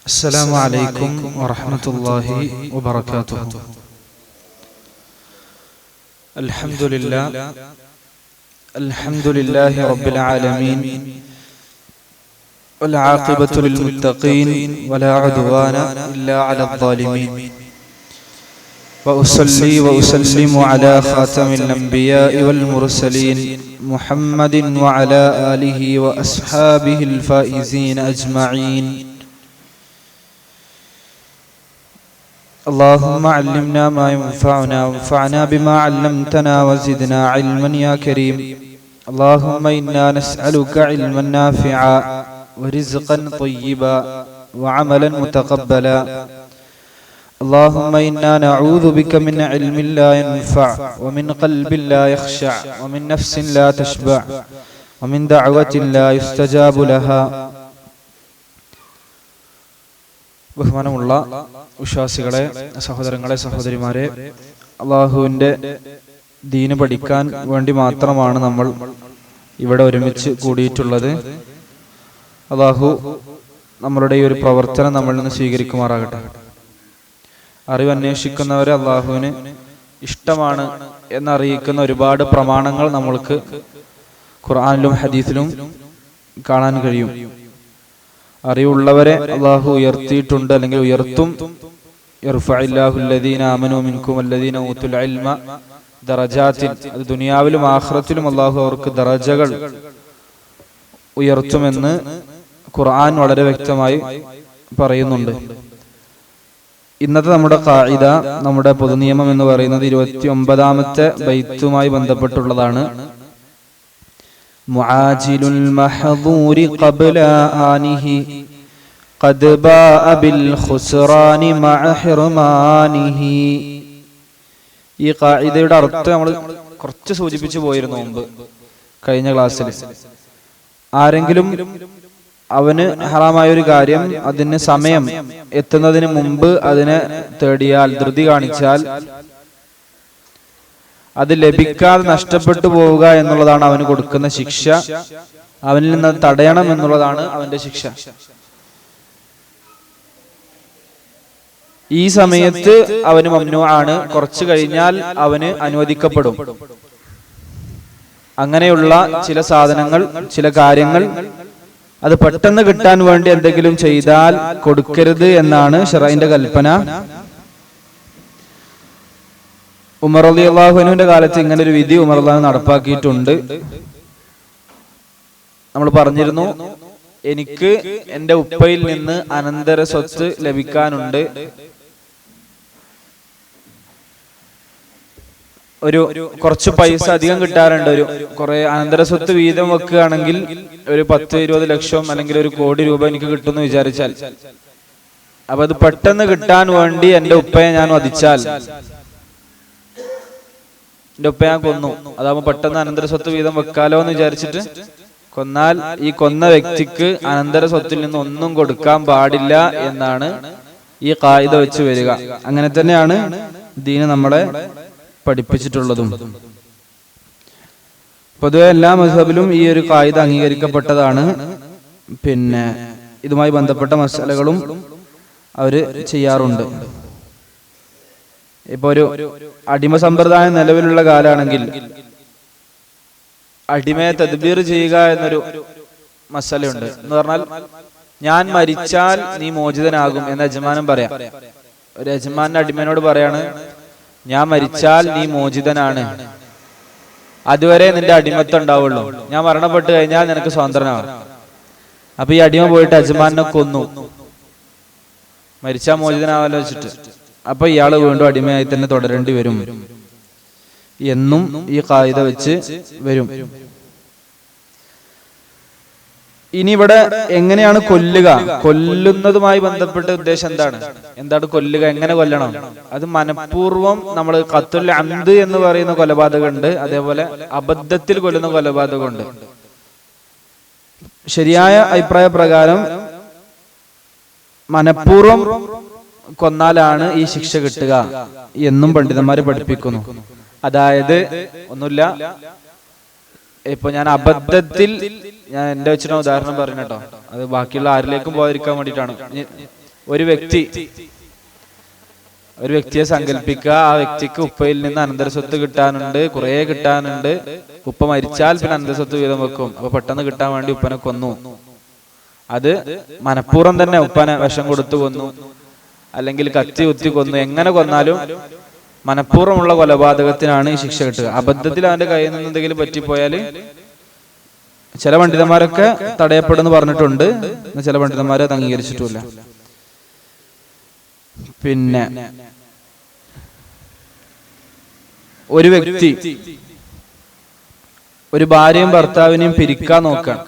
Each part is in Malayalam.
السلام عليكم ورحمة الله وبركاته. الحمد لله رب العالمين، والعاقبة للمتقين، ولا عدوان إلا على الظالمين. وأصلي وأسلم على خاتم الأنبياء والمرسلين محمد وعلى آله وأصحابه الفائزين أجمعين. اللهم علمنا ما ينفعنا وانفعنا بما علمتنا وزدنا علما يا كريم. اللهم إنا نسألك علما نافعا ورزقا طيبا وعملا متقبلا. اللهم إنا نعوذ بك من علم لا ينفع ومن قلب لا يخشع ومن نفس لا تشبع ومن دعوة لا يستجاب لها. ബഹുമാനമുള്ള വിശ്വാസികളെ, സഹോദരങ്ങളെ, സഹോദരിമാരെ, അള്ളാഹുവിൻ്റെ ദീന് പഠിക്കാൻ വേണ്ടി മാത്രമാണ് നമ്മൾ ഇവിടെ ഒരുമിച്ച് കൂടിയിട്ടുള്ളത്. അള്ളാഹു നമ്മളുടെ ഈ ഒരു പ്രവർത്തനം നമ്മളിൽ നിന്ന് സ്വീകരിക്കുമാറാകട്ടെ. അറിവ് അന്വേഷിക്കുന്നവരെ അള്ളാഹുവിന് ഇഷ്ടമാണ് എന്നറിയിക്കുന്ന ഒരുപാട് പ്രമാണങ്ങൾ നമ്മൾക്ക് ഖുർആനിലും ഹദീസിലും കാണാൻ കഴിയും. അറിവുള്ളവരെ അള്ളാഹു ഉയർത്തിയിട്ടുണ്ട്, അല്ലെങ്കിൽ ഉയർത്തും. യർഫഇല്ലാഹു അല്ലദീന ആമനൂ മിൻകും വല്ലദീന ഊതുൽ ഇൽമ ദറജാത്തിൻ. അത് ദുനിയാവിലും ആഖിറത്തിലും അള്ളാഹു അവർക്ക് ദറജകൾ ഉയർത്തുമെന്ന് ഖുർആൻ വളരെ വ്യക്തമായി പറയുന്നുണ്ട്. ഇന്നത്തെ നമ്മുടെ ഖാഇദ, നമ്മുടെ പൊതുനിയമം എന്ന് പറയുന്നത് 29ാമത്തെ ബൈത്തുമായി ബന്ധപ്പെട്ടുള്ളതാണ്. മുആജിലുൽ മഹ്ദൂരി ഖബ്ല ആനിഹി ഖദ് ബാഅ ബിൽ ഖുസ്റാനി മഅ ഹിർമാനിഹി. ഈ ഖാഇദയുടെ അർത്ഥം നമ്മൾ കുറച്ച് സൂചിപ്പിച്ചു പോയിരുന്നു മുമ്പ് കഴിഞ്ഞ ക്ലാസ്സിൽ. ആരെങ്കിലും അവന് ഹറാമായ ഒരു കാര്യം അതിന് സമയം എത്തുന്നതിന് മുമ്പ് അതിനെ തേടിയാൽ, ധൃതി കാണിച്ചാൽ, അത് ലഭിക്കാതെ നഷ്ടപ്പെട്ടു പോവുക എന്നുള്ളതാണ് അവന് കൊടുക്കുന്ന ശിക്ഷ. അവനിൽ നിന്ന് തടയണം എന്നുള്ളതാണ് അവന്റെ ശിക്ഷ. ഈ സമയത്ത് അവന് മംനൂ ആണ്, കുറച്ചു കഴിഞ്ഞാൽ അവന് അനുവദിക്കപ്പെടും. അങ്ങനെയുള്ള ചില സാധനങ്ങൾ, ചില കാര്യങ്ങൾ അത് പെട്ടെന്ന് കിട്ടാൻ വേണ്ടി എന്തെങ്കിലും ചെയ്താൽ കൊടുക്കരുത് എന്നാണ് ശറഈന്റെ കൽപ്പന. ഉമർ റളിയല്ലാഹു അൻഹുവിന്റെ കാലത്ത് ഇങ്ങനെ ഒരു വിധി ഉമർ റളിയല്ലാഹു നടപ്പാക്കിയിട്ടുണ്ട്. നമ്മൾ പറഞ്ഞിരുന്നു, എനിക്ക് എന്റെ ഉപ്പയിൽ നിന്ന് അനന്തര സ്വത്ത് ലഭിക്കാനുണ്ട്. ഒരു കുറച്ച് പൈസ അധികം കിട്ടാറുണ്ട്. കുറെ അനന്തര സ്വത്ത് വീതം വെക്കുകയാണെങ്കിൽ ഒരു 10-20 ലക്ഷം അല്ലെങ്കിൽ 1 കോടി രൂപ എനിക്ക് കിട്ടുമെന്ന് വിചാരിച്ചാൽ, അപ്പൊ അത് പെട്ടെന്ന് കിട്ടാൻ വേണ്ടി എന്റെ ഉപ്പയെ ഞാൻ വധിച്ചാൽ, എന്റെ ഉപ്പയെ ഞാൻ കൊന്നു, അതാവുമ്പോ പെട്ടെന്ന് അനന്തര സ്വത്ത് വീതം വെക്കാലോ എന്ന് വിചാരിച്ചിട്ട് കൊന്നാൽ, ഈ കൊന്ന വ്യക്തിക്ക് അനന്തര സ്വത്തിൽ നിന്ന് ഒന്നും കൊടുക്കാൻ പാടില്ല എന്നാണ് ഈ ഖാഇദ വെച്ച് വരിക. അങ്ങനെ തന്നെയാണ് ദീന് നമ്മളെ പഠിപ്പിച്ചിട്ടുള്ളതും. പൊതുവെ എല്ലാ മസ്ഹബിലും ഈ ഒരു ഖാഇദ അംഗീകരിക്കപ്പെട്ടതാണ്. പിന്നെ ഇതുമായി ബന്ധപ്പെട്ട മസലകളും അവര് ചെയ്യാറുണ്ട്. ഇപ്പൊ ഒരു അടിമ സമ്പ്രദായം നിലവിലുള്ള കാലാണെങ്കിൽ അടിമയെ തദ്ബീർ ചെയ്യുക എന്നൊരു മസലയുണ്ട്. എന്ന് പറഞ്ഞാൽ, ഞാൻ മരിച്ചാൽ നീ മോചിതനാകും എന്ന് യജമാനൻ പറയാം. ഒരു യജമാന്റെ അടിമനോട് പറയാണ്, ഞാൻ മരിച്ചാൽ നീ മോചിതനാണ്, അതുവരെ നിന്റെ അടിമത്തം ഉണ്ടാവുള്ളൂ, ഞാൻ മരണപ്പെട്ട് കഴിഞ്ഞാൽ നിനക്ക് സ്വതന്ത്രനാവും. അപ്പൊ ഈ അടിമ പോയിട്ട് യജമാനെ കൊന്നു, മരിച്ചാൽ മോചിതനാവല്ലോ വെച്ചിട്ട്. അപ്പൊ ഇയാള് വീണ്ടും അടിമയായി തന്നെ തുടരേണ്ടി വരും എന്നും ഈ ഖാഇദ വെച്ച് വരും. ഇനി ഇവിടെ എങ്ങനെയാണ് കൊല്ലുക, കൊല്ലുന്നതുമായി ബന്ധപ്പെട്ട ഉദ്ദേശം എന്താണ് കൊല്ലുക, എങ്ങനെ കൊല്ലണം? അത് മനഃപൂർവ്വം നമ്മൾ ഖത്ലുൽ അംദ് എന്ന് പറയുന്ന കൊലപാതകമുണ്ട്, അതേപോലെ അബദ്ധത്തിൽ കൊല്ലുന്ന കൊലപാതകമുണ്ട്. ശരിയായ അഭിപ്രായ പ്രകാരം മനഃപൂർവ്വം കൊന്നാലാണ് ഈ ശിക്ഷ കിട്ടുക എന്നും പണ്ഡിതന്മാര് പഠിപ്പിക്കുന്നു. അതായത് ഒന്നുമില്ല, ഇപ്പൊ ഞാൻ അബദ്ധത്തിൽ, ഞാൻ എന്റെ വെച്ചിട്ട് ഉദാഹരണം പറഞ്ഞു കേട്ടോ, അത് ബാക്കിയുള്ള ആരിലേക്കും പോകാതിരിക്കാൻ വേണ്ടിയിട്ടാണ്. ഒരു വ്യക്തിയെ സങ്കല്പിക്കുക, ആ വ്യക്തിക്ക് ഉപ്പയിൽ നിന്ന് അനന്തരസ്വത്ത് കിട്ടാനുണ്ട്, കുറെ കിട്ടാനുണ്ട്. ഉപ്പ മരിച്ചാൽ പിന്നെ അനന്തരസ്വത്ത് വീതം വെക്കും. അപ്പൊ പെട്ടെന്ന് കിട്ടാൻ വേണ്ടി ഉപ്പനെ കൊന്നു. അത് മനഃപൂർവ്വം തന്നെ ഉപ്പനെ വിഷം കൊടുത്തു കൊന്നു, അല്ലെങ്കിൽ കത്തി കുത്തി കൊന്നു. എങ്ങനെ കൊന്നാലും മനഃപൂർവ്വമുള്ള കൊലപാതകത്തിനാണ് ഈ ശിക്ഷ കിട്ടുക. അബദ്ധത്തിൽ അവന്റെ കയ്യിൽ നിന്ന് എന്തെങ്കിലും പറ്റിപ്പോയാൽ ചില പണ്ഡിതന്മാരൊക്കെ തടയപ്പെടുന്നു പറഞ്ഞിട്ടുണ്ട്, ചില പണ്ഡിതന്മാരെ അത് അംഗീകരിച്ചിട്ടില്ല. പിന്നെ ഒരു വ്യക്തി ഒരു ഭാര്യയും ഭർത്താവിനെയും പിരിക്കാൻ നോക്കാം.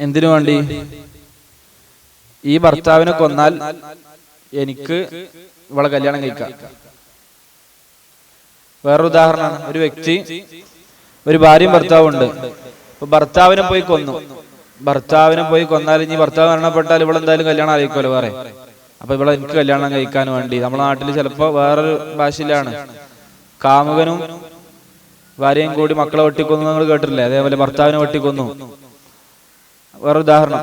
എന്തിനു വേണ്ടി? ഈ ഭർത്താവിനെ കൊന്നാൽ എനിക്ക് ഇവളെ കല്യാണം കഴിക്കാം. വേറൊരു ഉദാഹരണമാണ്, ഒരു വ്യക്തി ഒരു ഭാര്യയും ഭർത്താവും ഉണ്ട്. അപ്പൊ ഭർത്താവിനെ പോയി കൊന്നാൽ ഇനി ഭർത്താവ് മരണപ്പെട്ടാൽ ഇവളെന്തായാലും കല്യാണം ആയിരിക്കുമല്ലോ വേറെ. അപ്പൊ ഇവളെ എനിക്ക് കല്യാണം കഴിക്കാൻ വേണ്ടി, നമ്മുടെ നാട്ടിൽ ചിലപ്പോ വേറൊരു ഭാഷയിലാണ്, കാമുകനും ഭാര്യയും കൂടി മക്കളെ വെട്ടിക്കൊന്നു നിങ്ങൾ കേട്ടിട്ടില്ലേ? അതേപോലെ ഭർത്താവിനെ വെട്ടിക്കൊന്നു. വേറെ ഉദാഹരണം,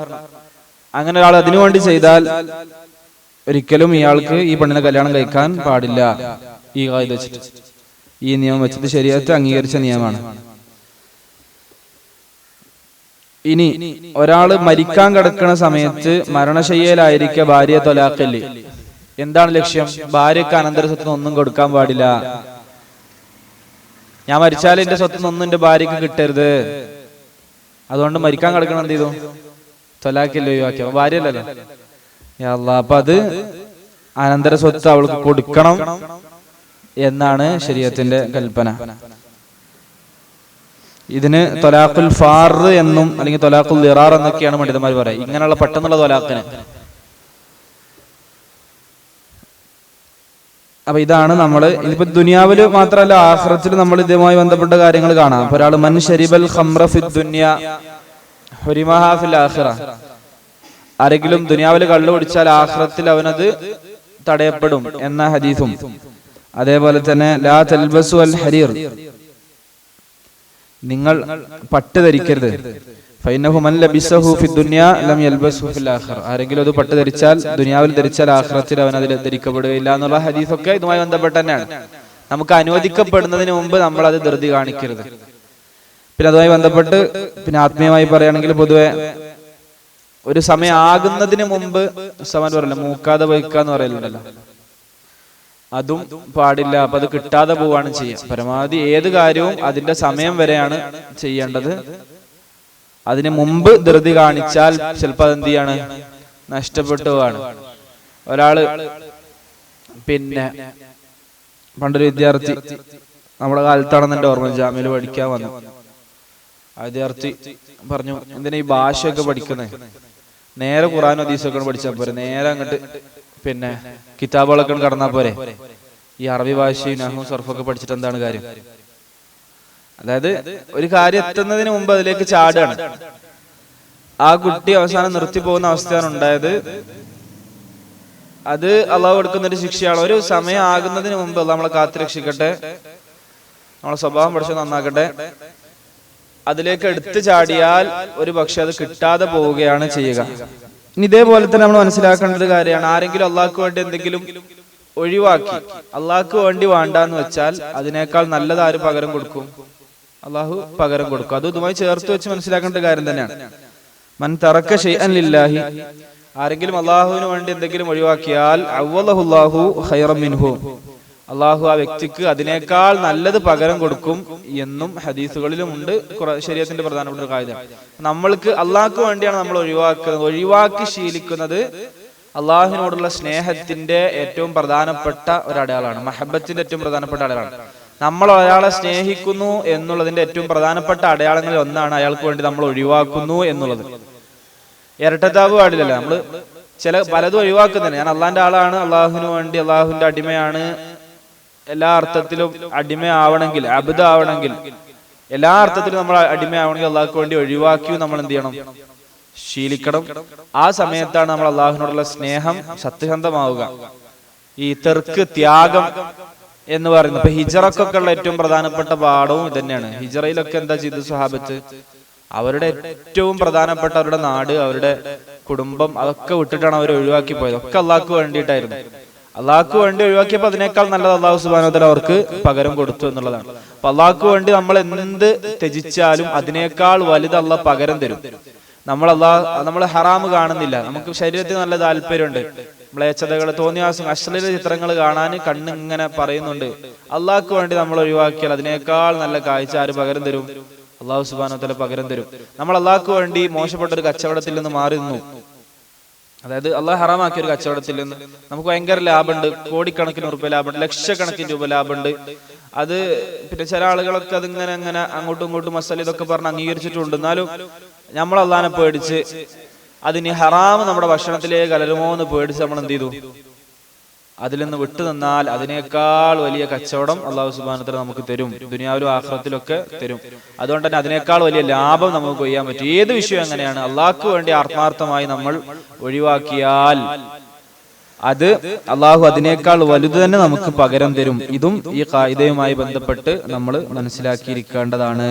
അങ്ങനെ ഒരാൾ അതിനു വേണ്ടി ചെയ്താൽ ഒരിക്കലും ഇയാൾക്ക് ഈ പെണ്ണിനെ കല്യാണം കഴിക്കാൻ പാടില്ല. ഈ കാര്യം വെച്ചിട്ട്, ഈ നിയമം വെച്ചിട്ട് ശരീഅത്ത് അംഗീകരിച്ച നിയമമാണ്. ഇനി ഒരാള് മരിക്കാൻ കിടക്കുന്ന സമയത്ത് മരണശയ്യയിലായിരിക്കെ ഭാര്യയെ തൊലാഖല്ലേ, എന്താണ് ലക്ഷ്യം? ഭാര്യക്ക് അനന്തര സ്വത്തിന് ഒന്നും കൊടുക്കാൻ പാടില്ല. ഞാൻ മരിച്ചാൽ എന്റെ സ്വത്തിന് ഒന്നും എന്റെ ഭാര്യക്ക് കിട്ടരുത്, അതുകൊണ്ട് മരിക്കാൻ കിടക്കണം എന്ത് ചെയ്തു? തൊലാഖല്ലേ ഒഴിവാക്കിയ ഭാര്യയല്ലല്ലോ. അപ്പൊ അത് അനന്തര സ്വത്ത് അവൾക്ക് കൊടുക്കണം എന്നാണ് ശരീഅത്തിന്റെ കൽപ്പന. ഇതിന് തൊലാഖുൽ ഫാർ എന്നും അല്ലെങ്കിൽ തൊലാഖുൽ ദിറാർ എന്നൊക്കെയാണ് പണ്ഡിതന്മാർ പറയുക, ഇങ്ങനെയുള്ള പെട്ടെന്നുള്ള തൊലാഖിന്. അപ്പൊ ഇതാണ് നമ്മൾ ഇതിപ്പോ ദുനിയാവില് മാത്രമല്ല ആഖിറത്തിൽ നമ്മൾ ഇതുമായി ബന്ധപ്പെട്ട കാര്യങ്ങൾ കാണാം. അപ്പൊ ഒരാൾ മൻ ശരിബൽ ഖംറ ഫിദ് ദുനിയ ഹുരിമഹ ഫിൽ ആഖിറ, ആരെങ്കിലും ദുനിയാവിൽ കള്ളു കുടിച്ചാൽ ആഖിറത്തിൽ അവനത് തടയപ്പെടും എന്ന ഹദീസും, അതേപോലെ തന്നെ ലാ തൽബസു അൽ ഹരീർ, നിങ്ങൾ പട്ട് ധരിക്കരുത്, ഫൈനഹു മൻ ലബിസഹു ഫിദ് ദുനിയ ലം യൽബസഹു ഫിൽ ആഖിറ, ആരെങ്കിലും അത് പട്ട് ധരിച്ചാൽ ദുനിയാവിൽ ധരിച്ചാൽ ആഖിറത്തിൽ അവൻ അതിൽ ധരിക്കപ്പെടുകയില്ല എന്നുള്ള ഹദീസൊക്കെ ഇതുമായി ബന്ധപ്പെട്ട് തന്നെയാണ്. നമുക്ക് അനുവദിക്കപ്പെടുന്നതിന് മുമ്പ് നമ്മൾ അത് ധൃതി കാണിക്കരുത്. പിന്നെ അതുമായി ബന്ധപ്പെട്ട് പിന്നെ ആത്മീയമായി പറയുകയാണെങ്കിൽ പൊതുവെ ഒരു സമയം ആകുന്നതിന് മുമ്പ് സമാൻ പറയല്ലോ, മൂക്കാതെ വയ്ക്കാന്ന് പറയലുണ്ടല്ലോ, അതും പാടില്ല. അപ്പൊ അത് കിട്ടാതെ പോവാണ് ചെയ്യുക. പരമാവധി ഏത് കാര്യവും അതിന്റെ സമയം വരെയാണ് ചെയ്യേണ്ടത്. അതിന് മുമ്പ് ധൃതി കാണിച്ചാൽ ചിലപ്പോൾ അതെന്ത് ചെയ്യാണ്, നഷ്ടപ്പെട്ടു പോവാണ്. ഒരാള് പിന്നെ പണ്ടൊരു വിദ്യാർത്ഥി, നമ്മുടെ കാലത്താണെന്ന് എന്റെ ഓർമ്മ, ജാമ്യയിൽ പഠിക്കാൻ വന്നു. ആ വിദ്യാർത്ഥി പറഞ്ഞു, എന്തിനാ ഈ ഭാഷയൊക്കെ പഠിക്കുന്നത്, നേരെ ഖുർആൻ ഹദീസൊക്കെ പഠിച്ചാൽ പോരെ, നേരെ അങ്ങോട്ട് പിന്നെ കിതാബുകളൊക്കെ കടന്നാൽ പോരെ, ഈ അറബി ഭാഷയും നഹ്വും സർഫൊക്കെ പഠിച്ചിട്ട് എന്താണ് കാര്യം? അതായത് ഒരു കാര്യം എത്തുന്നതിന് മുമ്പ് അതിലേക്ക് ചാടുകയാണ്. ആ കുട്ടി അവസാനം നിർത്തി പോകുന്ന അവസ്ഥയാണ് ഉണ്ടായത്. അത് അള്ളാഹു കൊടുക്കുന്ന ഒരു ശിക്ഷയാണ്. ഒരു സമയം ആകുന്നതിന് മുമ്പ് നമ്മളെ കാത്തുരക്ഷിക്കട്ടെ, നമ്മളെ സ്വഭാവം പഠിച്ച് നന്നാക്കട്ടെ. അതിലേക്ക് എടുത്തു ചാടിയാൽ ഒരു പക്ഷെ അത് കിട്ടാതെ പോവുകയാണ് ചെയ്യുക. ഇനി ഇതേപോലെ തന്നെ നമ്മൾ മനസ്സിലാക്കേണ്ട ഒരു കാര്യമാണ്, ആരെങ്കിലും അള്ളാഹ്ക്ക് വേണ്ടി എന്തെങ്കിലും ഒഴിവാക്കി അള്ളാഹ്ക്ക് വേണ്ടി വേണ്ടാന്ന് വെച്ചാൽ അതിനേക്കാൾ നല്ലത് ആര് പകരം കൊടുക്കും? അള്ളാഹു പകരം കൊടുക്കും. അത് ഇതുമായി ചേർത്ത് വെച്ച് മനസ്സിലാക്കേണ്ട കാര്യം തന്നെയാണ്. മൻ തറക്ക ശൈഅൻ ലില്ലാഹി, ആരെങ്കിലും അള്ളാഹുവിന് വേണ്ടി എന്തെങ്കിലും ഒഴിവാക്കിയാൽ അവ്വലഹുല്ലാഹു ഖൈറൻ മിൻഹു, അള്ളാഹു ആ വ്യക്തിക്ക് അതിനേക്കാൾ നല്ലത് പകരം കൊടുക്കും എന്നും ഹദീസുകളിലും ഉണ്ട്. ശരീഅത്തിന്റെ പ്രധാനപ്പെട്ട ഒരു കാര്യം, നമ്മൾക്ക് അള്ളാഹ്ക്ക് വേണ്ടിയാണ് നമ്മൾ ഒഴിവാക്കി ശീലിക്കുന്നത്. അള്ളാഹുവിനോടുള്ള സ്നേഹത്തിന്റെ ഏറ്റവും പ്രധാനപ്പെട്ട ഒരു അടയാളാണ്, മഹബത്തിന്റെ ഏറ്റവും പ്രധാനപ്പെട്ട അടയാളാണ്. നമ്മൾ ഒരാളെ സ്നേഹിക്കുന്നു എന്നുള്ളതിന്റെ ഏറ്റവും പ്രധാനപ്പെട്ട അടയാളങ്ങളിൽ ഒന്നാണ് അയാൾക്ക് വേണ്ടി നമ്മൾ ഒഴിവാക്കുന്നു എന്നുള്ളത്. ഇരട്ടത്താവ് പാടില്ലല്ലോ. നമ്മള് പലതും ഒഴിവാക്കുന്നില്ല. ഞാൻ അള്ളാഹിന്റെ ആളാണ്, അള്ളാഹുവിന് വേണ്ടി അള്ളാഹുവിന്റെ അടിമയാണ്, എല്ലാ അർത്ഥത്തിലും അടിമയാവണമെങ്കിൽ, അബ്ദാവണമെങ്കിൽ, എല്ലാ അർത്ഥത്തിലും നമ്മൾ അടിമയാവണമെങ്കിൽ അള്ളാഹ്ക്ക് വേണ്ടി ഒഴിവാക്കി നമ്മൾ എന്ത് ചെയ്യണം? ശീലിക്കണം. ആ സമയത്താണ് നമ്മൾ അള്ളാഹുവിനോടുള്ള സ്നേഹം സത്യസന്ധമാവുക. ഈ തെർക്ക്, ത്യാഗം എന്ന് പറയുന്നത് ഇപ്പൊ ഹിജറക്കൊക്കെ ഉള്ള ഏറ്റവും പ്രധാനപ്പെട്ട പാഠവും ഇതന്നെയാണ്. ഹിജറയിലൊക്കെ എന്താ ചെയ്തത് സ്വഹാബത്ത്? അവരുടെ ഏറ്റവും പ്രധാനപ്പെട്ട അവരുടെ നാട്, അവരുടെ കുടുംബം, അതൊക്കെ വിട്ടിട്ടാണ് അവർ ഒഴിവാക്കി പോയത്. ഒക്കെ അള്ളാഹ്ക്ക് വേണ്ടിയിട്ടായിരുന്നു. അള്ളാഹ്ക്ക് വേണ്ടി ഒഴിവാക്കിയപ്പോൾ അതിനേക്കാൾ നല്ലത് അള്ളാഹു സുബ്ഹാനഹു വ തആല അവർക്ക് പകരം കൊടുത്തു എന്നുള്ളതാണ്. അപ്പൊ അള്ളാഹ്ക്ക് വേണ്ടി നമ്മൾ എന്ത് ത്യജിച്ചാലും അതിനേക്കാൾ വലുത് അള്ളാഹ് പകരം തരും. നമ്മൾ ഹറാമ് കാണുന്നില്ല, നമുക്ക് ശരീരത്തിന് നല്ല താല്പര്യമുണ്ട്, മ്ലേച്ഛതകൾ, തോന്നിയാസം, അശ്ലീല ചിത്രങ്ങൾ കാണാൻ കണ്ണിങ്ങനെ പറയുന്നുണ്ട്. അള്ളാഹ്ക്ക് വേണ്ടി നമ്മൾ ഒഴിവാക്കിയാൽ അതിനേക്കാൾ നല്ല കാഴ്ച ആര് പകരം തരും? അള്ളാഹു സുബ്ഹാനഹു വ തആല പകരം തരും. നമ്മൾ അള്ളാഹ്ക്ക് വേണ്ടി മോശപ്പെട്ട ഒരു കച്ചവടത്തിൽ നിന്ന് മാറി നിന്നു, അതായത് അള്ളാഹ് ഹറാമാക്കിയ ഒരു കച്ചവടത്തിൽ നിന്ന് നമുക്ക് ഭയങ്കര ലാഭമുണ്ട്, കോടിക്കണക്കിന് രൂപ ലാഭമുണ്ട്, ലക്ഷക്കണക്കിന് രൂപ ലാഭമുണ്ട്. അത് പിന്നെ ചില ആളുകളൊക്കെ അതിങ്ങനെ അങ്ങോട്ടും ഇങ്ങോട്ടും മസാല ഇതൊക്കെ പറഞ്ഞ് അംഗീകരിച്ചിട്ടുണ്ട്. എന്നാലും നമ്മൾ അള്ളാഹിനെ പേടിച്ച് അതിന് ഹറാമ് നമ്മുടെ ഭക്ഷണത്തിലേക്ക് കലരുമോ എന്ന് പേടിച്ച് നമ്മൾ എന്ത് ചെയ്തു? അതിൽ നിന്ന് വിട്ടു നിന്നാൽ അതിനേക്കാൾ വലിയ കച്ചവടം അള്ളാഹു സുബ്ഹാനഹു വ തആല നമുക്ക് തരും, ദുനിയാവിലും ആഖിറത്തിലൊക്കെ തരും. അതുകൊണ്ട് തന്നെ അതിനേക്കാൾ വലിയ ലാഭം നമുക്ക് കൊയ്യാൻ പറ്റും. ഏത് വിഷയം അങ്ങനെയാണ്, അള്ളാഹ്ക്ക് വേണ്ടി ആത്മാർത്ഥമായി നമ്മൾ ഒഴിവാക്കിയാൽ അത് അള്ളാഹു അതിനേക്കാൾ വലുത് തന്നെ നമുക്ക് പകരം തരും. ഇതും ഈ ഖായിദയുമായി ബന്ധപ്പെട്ട് നമ്മൾ മനസ്സിലാക്കിയിരിക്കേണ്ടതാണ്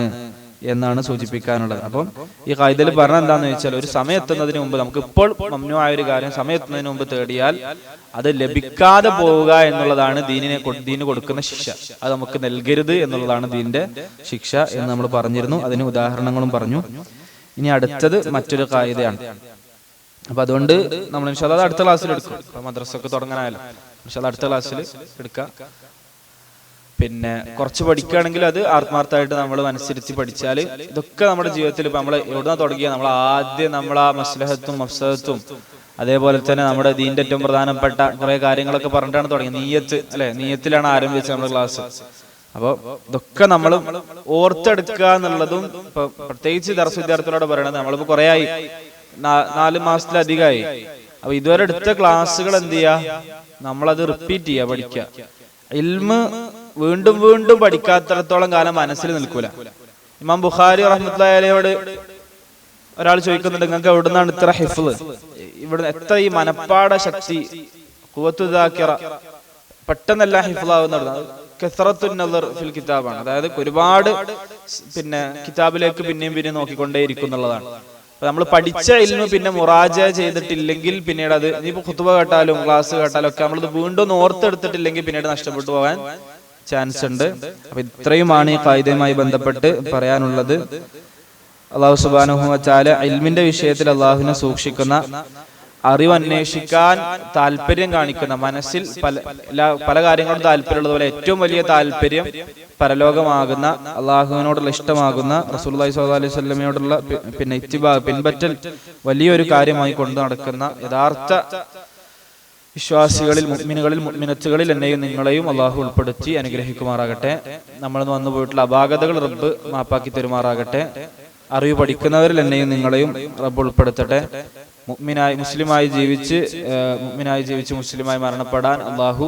എന്നാണ് സൂചിപ്പിക്കാനുള്ളത്. അപ്പം ഈ ഖായിദയിൽ പറഞ്ഞ എന്താണെന്ന് വെച്ചാൽ, ഒരു സമയം എത്തുന്നതിന് മുമ്പ്, നമുക്ക് ഇപ്പോൾ മംനൂആയ ഒരു കാര്യം സമയം എത്തുന്നതിന് മുമ്പ് തേടിയാൽ അത് ലഭിക്കാതെ പോവുക എന്നുള്ളതാണ് ദീന് കൊടുക്കുന്ന ശിക്ഷ. അത് നമുക്ക് നൽകരുത് എന്നുള്ളതാണ് ദീനിന്റെ ശിക്ഷ എന്ന് നമ്മൾ പറഞ്ഞിരുന്നു. അതിന് ഉദാഹരണങ്ങളും പറഞ്ഞു. ഇനി അടുത്തത് മറ്റൊരു ഖായിദയാണ്. അപ്പൊ അതുകൊണ്ട് നമ്മൾ ഇൻഷാ അല്ലാഹ് അടുത്ത ക്ലാസ്സിൽ എടുക്കും. മദ്രസ ഒക്കെ തുടങ്ങാനായാലും ഇൻഷാ അല്ലാഹ് അടുത്ത ക്ലാസ്സിൽ എടുക്കാം. പിന്നെ കുറച്ച് പഠിക്കുകയാണെങ്കിൽ അത് ആത്മാർത്ഥമായിട്ട് നമ്മൾ മനസ്സിരുത്തി പഠിച്ചാൽ ഇതൊക്കെ നമ്മുടെ ജീവിതത്തിൽ ഇപ്പൊ നമ്മൾ എവിടുന്ന തുടങ്ങിയ നമ്മൾ ആദ്യം നമ്മൾ ആ മസ്ലഹത്തും മഫ്സദത്തും അതേപോലെ തന്നെ നമ്മുടെ ദീന്റെ ഏറ്റവും പ്രധാനപ്പെട്ട കുറെ കാര്യങ്ങളൊക്കെ പറഞ്ഞിട്ടാണ് തുടങ്ങിയത്. നീയത്ത് അല്ലെ, നീയത്തിലാണ് ആരംഭിച്ചത് നമ്മുടെ ക്ലാസ്. അപ്പൊ ഇതൊക്കെ നമ്മൾ ഓർത്തെടുക്കുക എന്നുള്ളതും ഇപ്പൊ പ്രത്യേകിച്ച് ദർസ് വിദ്യാർത്ഥികളോട് പറയണത്, നമ്മളിപ്പോ കുറെ ആയി, 4 മാസത്തിലധികമായി. അപ്പൊ ഇതുവരെ എടുത്ത ക്ലാസ്സുകൾ എന്ത് ചെയ്യാ, നമ്മളത് റിപ്പീറ്റ് ചെയ്യുക, പഠിക്കുക. ഇൽമ് വീണ്ടും വീണ്ടും പഠിക്കാത്തിടത്തോളം കാലം മനസ്സിൽ നിൽക്കൂല. ഇമാം ബുഖാരി റഹ്മത്തുള്ളാഹി അലൈഹിയോട് ഒരാൾ ചോദിക്കുന്നുണ്ട്, നിങ്ങൾക്ക് എവിടുന്നാണ് ഇത്ര ഹിഫ്ള്, ഇവിടെ എത്ര ഈ മനപ്പാട ശക്തി, ഖുവത്തു ദാക്കിറ, പെട്ടെന്നെല്ലാം ഹിഫ്ളാവുന്നത്? കസറത്തുൻ നദർ ഫിൽ കിതാബാണ്, അതായത് ഒരുപാട് പിന്നെ കിതാബിലേക്ക് പിന്നെയും നോക്കിക്കൊണ്ടേയിരിക്കുന്നുള്ളതാണ്. അപ്പൊ നമ്മൾ പഠിച്ച ഇൽമു പിന്നെ മുറാജ ചെയ്തിട്ടില്ലെങ്കിൽ പിന്നീട് അത് ഇനിയിപ്പോ ഖുതുബ കേട്ടാലും ക്ലാസ് കേട്ടാലും ഒക്കെ നമ്മളത് വീണ്ടും ഓർത്തെടുത്തിട്ടില്ലെങ്കിൽ പിന്നീട് നഷ്ടപ്പെട്ടു പോകാൻ ചാൻസ് ഉണ്ട്. അപ്പൊ ഇത്രയുമാണ് ഈ ഖായിദയുമായി ബന്ധപ്പെട്ട് പറയാനുള്ളത്. അല്ലാഹു സുബ്ഹാനഹു വ തആല ഇൽമിന്റെ വിഷയത്തിൽ അല്ലാഹുവിനെ സൂക്ഷിക്കുന്ന, അറിവ് അന്വേഷിക്കാൻ താല്പര്യം കാണിക്കുന്ന, മനസ്സിൽ പല കാര്യങ്ങളും താല്പര്യമുള്ളതുപോലെ ഏറ്റവും വലിയ താല്പര്യം പരലോകമാകുന്ന, അള്ളാഹുവിനോടുള്ള ഇഷ്ടമാകുന്ന, റസൂലുള്ളാഹി സ്വല്ലല്ലാഹു അലൈഹി വസല്ലമയോടുള്ള പിന്നെ ഇത്തിബാ പിൻപറ്റൽ വലിയൊരു കാര്യമായി കൊണ്ടു നടക്കുന്ന യഥാർത്ഥ വിശ്വാസികളിൽ, മുഅ്മിനുകളിൽ, മുഅ്മിനത്തുകളിൽ എന്നെയും നിങ്ങളെയും അള്ളാഹു ഉൾപ്പെടുത്തി അനുഗ്രഹിക്കുമാറാകട്ടെ. നമ്മൾ വന്നു പോയിട്ടുള്ള അപാകതകൾ റബ്ബ് മാപ്പാക്കി തരുമാറാകട്ടെ. അറിവ് പഠിക്കുന്നവരിൽ എന്നെയും നിങ്ങളെയും റബ്ബ് ഉൾപ്പെടുത്തട്ടെ. മുസ്ലിമായി ജീവിച്ച് മുസ്ലിമായി മരണപ്പെടാൻ അള്ളാഹു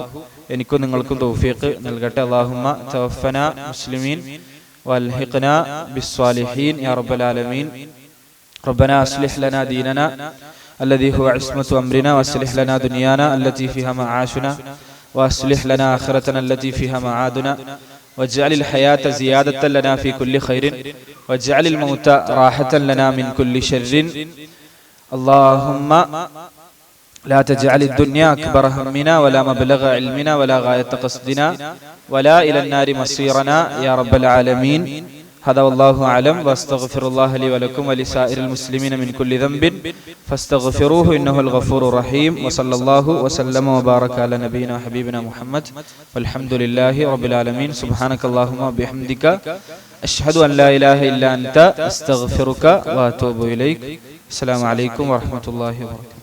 എനിക്കും നിങ്ങൾക്കും തൗഫീഖ് നൽകട്ടെ. അല്ലാഹുമ്മ തവഫനാ മുസ്ലിമീൻ വൽഹിഖ്നാ ബിസ്സാലിഹീൻ യാ റബ്ബൽ ആലമീൻ. റബ്ബനാ അസ്ലിഹ് ലനാ ദീനനാ الذي هو عصمة أمرنا واصلح لنا دنيانا التي فيها معاشنا واصلح لنا آخرتنا التي فيها معادنا واجعل الحياة زيادة لنا في كل خير واجعل الموت راحة لنا من كل شر. اللهم لا تجعل الدنيا أكبر همنا ولا مبلغ علمنا ولا غاية قصدنا ولا إلى النار مصيرنا يا رب العالمين. هذا والله أعلم واستغفر الله لي ولكم ولسائر المسلمين من كل ذنب فاستغفروه إنه الغفور الرحيم. وصلى الله وسلم وبارك على نبينا حبيبنا محمد والحمد لله رب العالمين. سبحانك اللهم وبحمدك أشهد أن لا إله إلا أنت أستغفرك وأتوب إليك. السلام عليكم ورحمة الله وبركاته.